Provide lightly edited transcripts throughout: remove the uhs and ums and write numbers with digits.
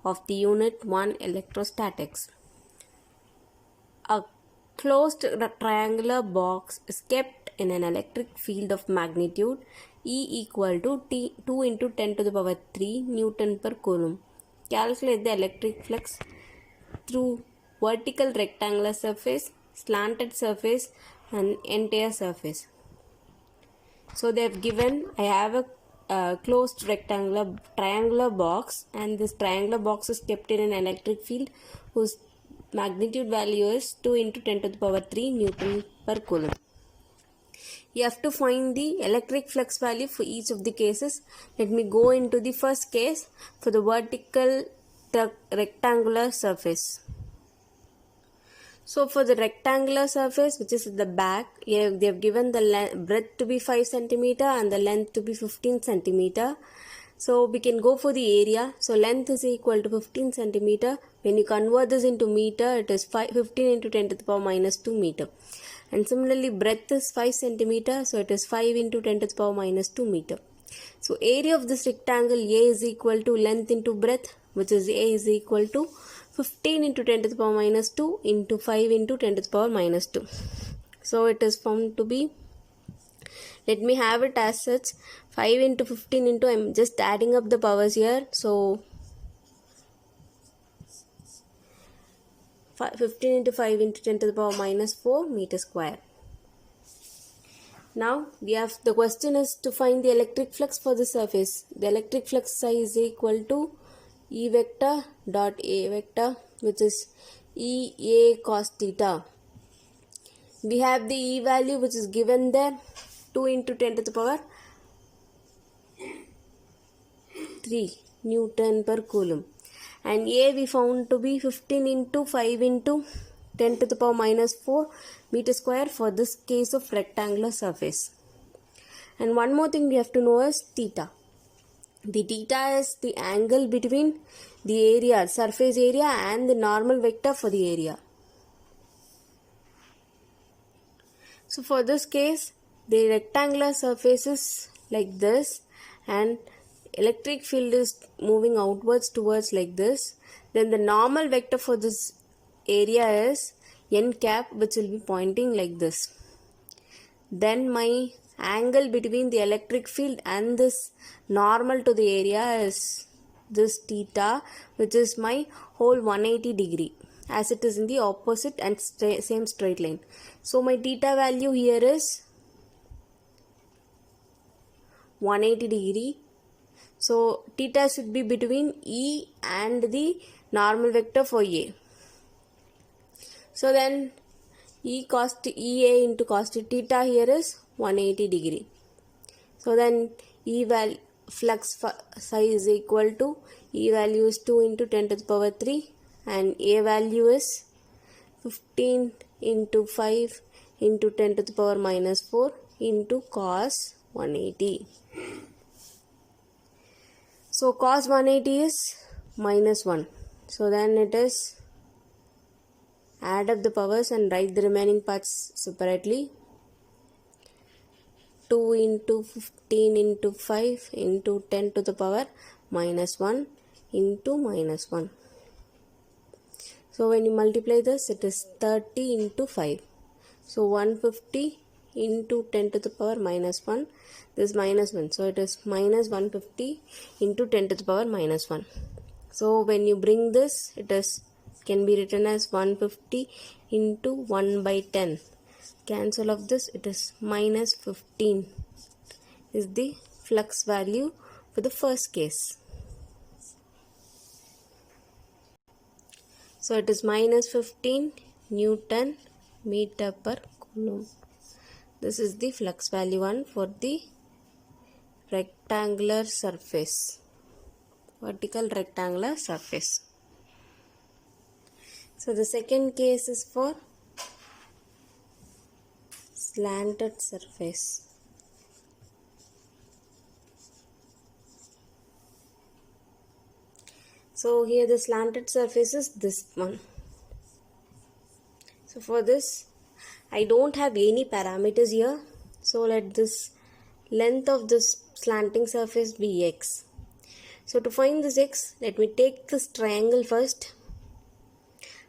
of the Unit 1 Electrostatics. A closed triangular box is kept in an electric field of magnitude E equal to 2 into 10 to the power 3 Newton per Coulomb. Calculate the electric flux through vertical rectangular surface, slanted surface and entire surface. So they have given, I have a closed triangular box, and this triangular box is kept in an electric field whose magnitude value is 2 into 10 to the power 3 Newton per Coulomb. You have to find the electric flux value for each of the cases. Let me go into the first case for the vertical rectangular surface. So for the rectangular surface, which is at the back, they have given the breadth to be 5 cm and the length to be 15 cm. So we can go for the area. So length is equal to 15 cm. When you convert this into meter, it is 15 into 10 to the power minus 2 meter. And similarly, breadth is 5 cm. So it is 5 into 10 to the power minus 2 meter. So area of this rectangle A is equal to length into breadth, which is A is equal to 15 into 10 to the power minus 2 into 5 into 10 to the power minus 2. So it is found to be, let me have it as such, 5 into 15 into, I'm just adding up the powers here. So 15 into 5 into 10 to the power minus 4 meter square. Now the question is to find the electric flux for the surface. The electric flux psi is equal to E vector dot A vector, which is E A cos theta. We have the E value which is given there, 2 into 10 to the power 3 Newton per Coulomb. And A we found to be 15 into 5 into 10 to the power minus 4 meter square for this case of rectangular surface. And one more thing we have to know is theta. The theta is the angle between the area, surface area, and the normal vector for the area. So for this case, the rectangular surface is like this and electric field is moving outwards towards like this. Then the normal vector for this area is n cap, which will be pointing like this. Then my angle between the electric field and this normal to the area is this theta, which is my whole 180 degree, as it is in the opposite and same straight line. So my theta value here is 180 degree. So theta should be between E and the normal vector for A. So then EA into cos theta here is 180 degree. So then flux psi is equal to, E value is 2 into 10 to the power 3 and A value is 15 into 5 into 10 to the power minus 4 into cos 180. So cos 180 is minus 1. So then it is, add up the powers and write the remaining parts separately. 2 into 15 into 5 into 10 to the power minus 1 into minus 1. So when you multiply this, it is 30 into 5. So 150 into 10 to the power minus 1. This minus 1. So it is minus 150 into 10 to the power minus 1. So when you bring this, it is can be written as 150 into 1 by 10. Cancel of this, it is minus 15 is the flux value for the first case. So it is minus 15 Newton meter per Coulomb. This is the flux value 1 for the rectangular surface, vertical rectangular surface. So the second case is for slanted surface. So here the slanted surface is this one. So for this, I don't have any parameters here. So let this length of this slanting surface be x. So to find this x, let me take this triangle first.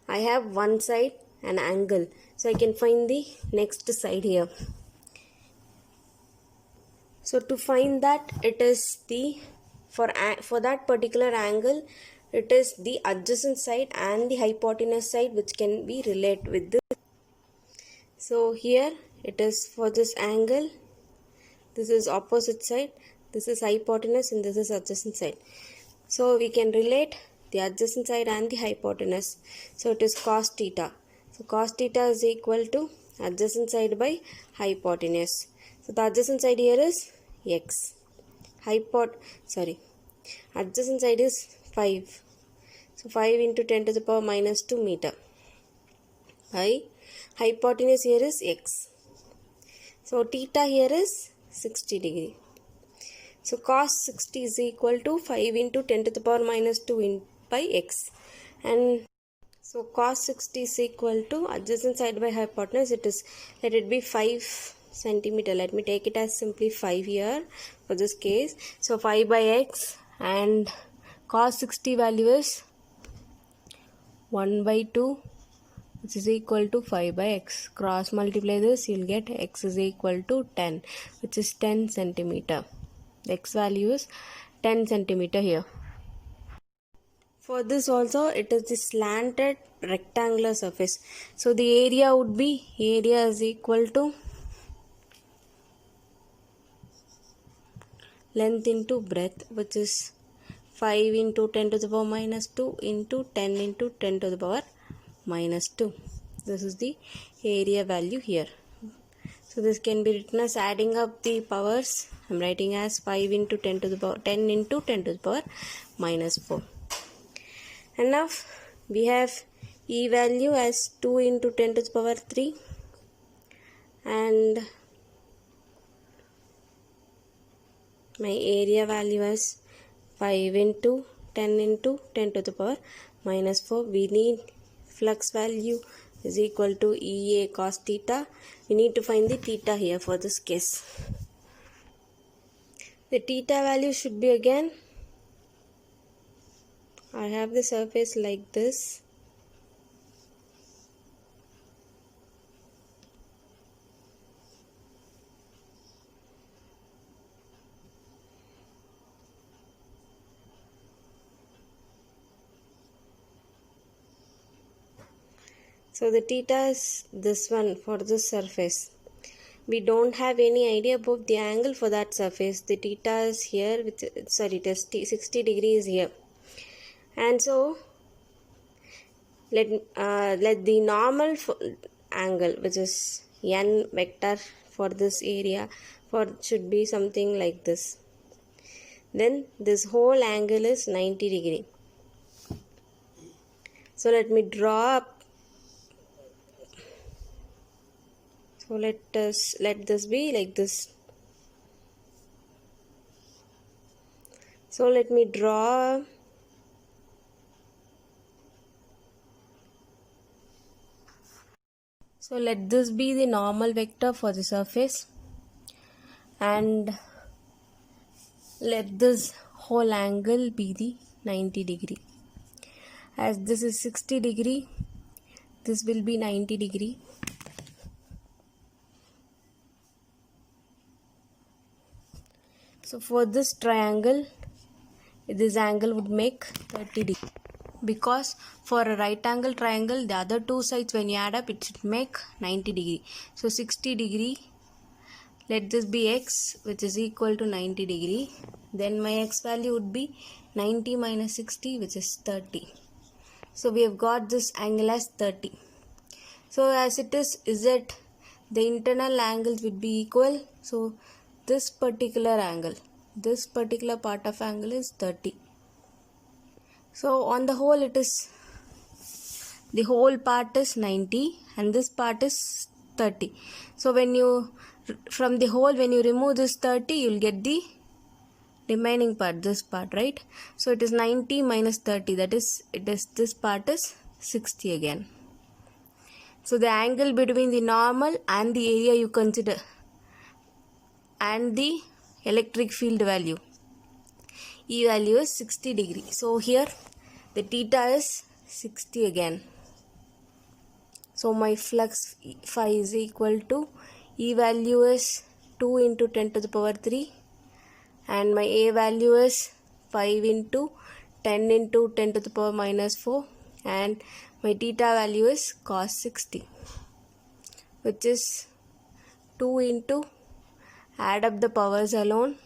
I have one side an angle, so I can find the next side here. So to find that, it is the for that particular angle, it is the adjacent side and the hypotenuse side which can be related with this. So here it is for this angle, this is opposite side, this is hypotenuse and this is adjacent side. So we can relate the adjacent side and the hypotenuse. So it is cos theta. So cos theta is equal to adjacent side by hypotenuse. So the adjacent side here is x. Adjacent side is 5. So 5 into 10 to the power minus 2 meter. By hypotenuse here is x. So theta here is 60 degree. So cos 60 is equal to 5 into 10 to the power minus 2 by x. And so cos 60 is equal to adjacent side by hypotenuse. Let it be 5 centimeter. Let me take it as simply 5 here for this case. So 5 by x, and cos 60 value is 1 by 2, which is equal to 5 by x. Cross multiply this, you will get x is equal to 10, which is 10 centimeter. The x value is 10 centimeter here. For this also, it is the slanted rectangular surface. So the area would be, area is equal to length into breadth, which is 5 into 10 to the power minus 2 into 10 into 10 to the power minus 2. This is the area value here. So this can be written as, adding up the powers, I am writing as 5 into 10 to the power 10 into 10 to the power minus 4. And now we have E value as 2 into 10 to the power 3, and my area value as 5 into 10 into 10 to the power minus 4. We need flux value is equal to EA cos theta. We need to find the theta here for this case. The theta value should be, again, I have the surface like this. So the theta is this one for this surface. We don't have any idea about the angle for that surface. The theta is here, it is 60 degrees here. And so let the normal angle, which is n vector for this area, should be something like this. Then this whole angle is 90 degree. So let me draw up. So let this be like this. So let me draw So let this be the normal vector for the surface, and let this whole angle be the 90 degree. As this is 60 degree, this will be 90 degree. So for this triangle, this angle would make 30 degree. Because for a right angle triangle, the other two sides, when you add up, it should make 90 degree. So 60 degree, let this be x, which is equal to 90 degree. Then my x value would be 90 minus 60, which is 30. So we have got this angle as 30. So as it is z, the internal angles would be equal. So this particular angle, this particular part of angle is 30. So on the whole, the whole part is 90 and this part is 30. So from the whole, when you remove this 30, you will get the remaining part, this part, right? So it is 90 minus 30, that is, this part is 60 again. So the angle between the normal and the area you consider, and the electric field value. E value is 60 degree. So here the theta is 60 again. So my flux phi is equal to E value is 2 into 10 to the power 3 and my A value is 5 into 10 into 10 to the power minus 4 and my theta value is cos 60, which is 2 into, add up the powers alone,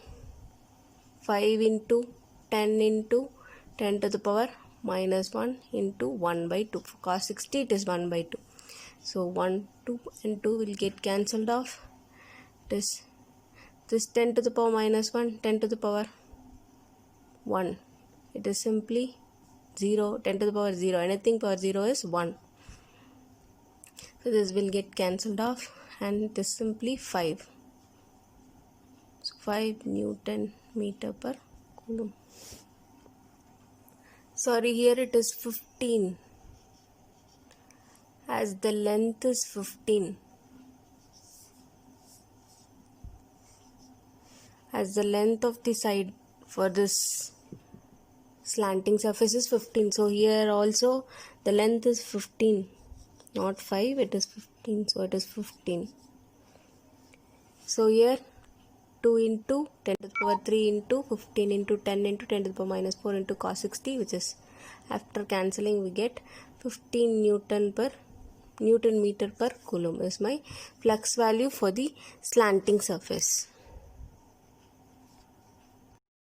5 into 10 into 10 to the power minus 1 into 1 by 2. For cos 60 it is 1 by 2. So 1, 2 and 2 will get cancelled off. This 10 to the power minus 1, 10 to the power 1. It is simply 0, 10 to the power 0. Anything power 0 is 1. So this will get cancelled off and it is simply 5. So 5 Newton meter per coulomb. Sorry, here it is 15 as the length is 15. As the length of the side for this slanting surface is 15. So here also the length is 15. Not 5, it is 15. So it is 15. So here 2 into 10 to the power 3 into 15 into 10 into 10 to the power minus 4 into cos 60, which is after cancelling we get 15 Newton meter per coulomb is my flux value for the slanting surface.